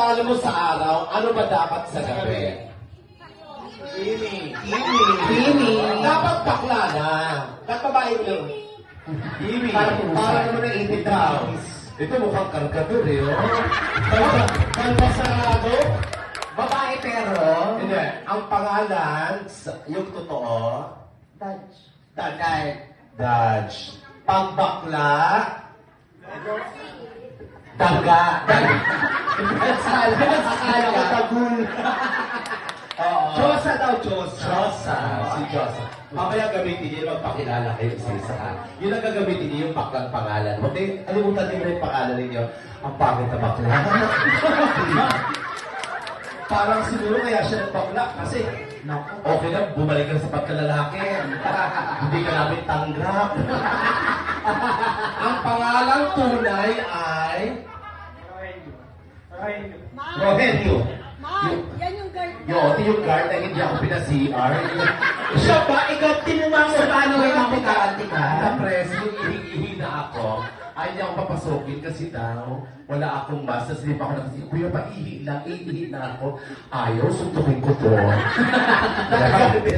pangalan mo sa araw, ano ba dapat sa gabi? Kimi. Dapat bakla na. Dapat babae lang. Kimi. Para naman ang 80 pounds. Ito mukhang kargador eh. Kalpasarado. Babae pero... Hindi. Ang pangalan, yung totoo, Dodge. Pag bakla, Daga. Akala ko tagul. Diyosa daw, Diyosa. Si Diyosa. Mamaya gamitin niyo, magpakilala kayo isa-isa ha. Yun ang gagamitin niyo yung baklang pangalan. Huwag din, alimutan niyo na yung pangalan ninyo. Ang pangit na bakla. Parang siguro kaya siya nagbakla kasi okay na, bumalik ka sa pagkalalaki. Hindi ka namin tanggap. Ang pangalang tunay ay Rogelio. Yan yung guard na. Ito yung guard na hindi ako pina-CR. Siya ba? Ikaw tinumang sa paano yung ako kaanti ka? Sa press, yung ihi na ako, ay niya ako papasukin kasi daw, wala akong mask. Tapos pa ako nakasi, kuya, ihi na ako. Ayaw, suntukin ko to.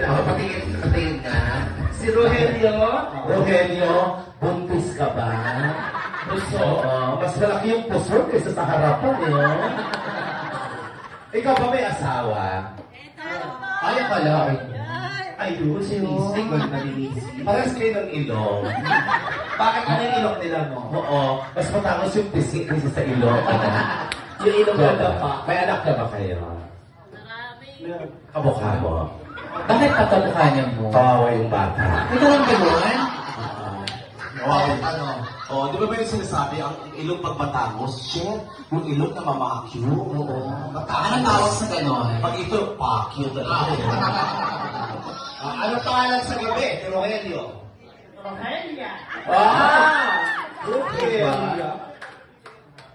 Patingin ka. Si Rogelio? Rogelio, buntis ka ba? Puso. Mas malaki yung puso kaysa sa harapan eh. Ikaw ba may asawa? Ay, akala. Ayun, si Missy. Parang kayo ng ilong. Bakit ano yung ilok nila mo? Oo. Mas matangos yung pisik kaysa sa ilong. Yung ilok na pa. May anak na ba kayo? Kamukha mo. Bakit patamukha niya mo? Kawawa yung bata. Ito lang gano'n? Di ba yung sinasabi, ang ilong pag matangos, shit, yung ilong na mamakyo. Anong tawag sa gano'n? Pag ito, pakyo talaga. Ano pangalan sa gabi? Ni Rogelio. Okay.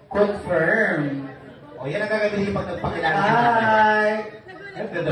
Confirm. O yan ang gagawin pag nagpakilala. Hi! Ang ganda.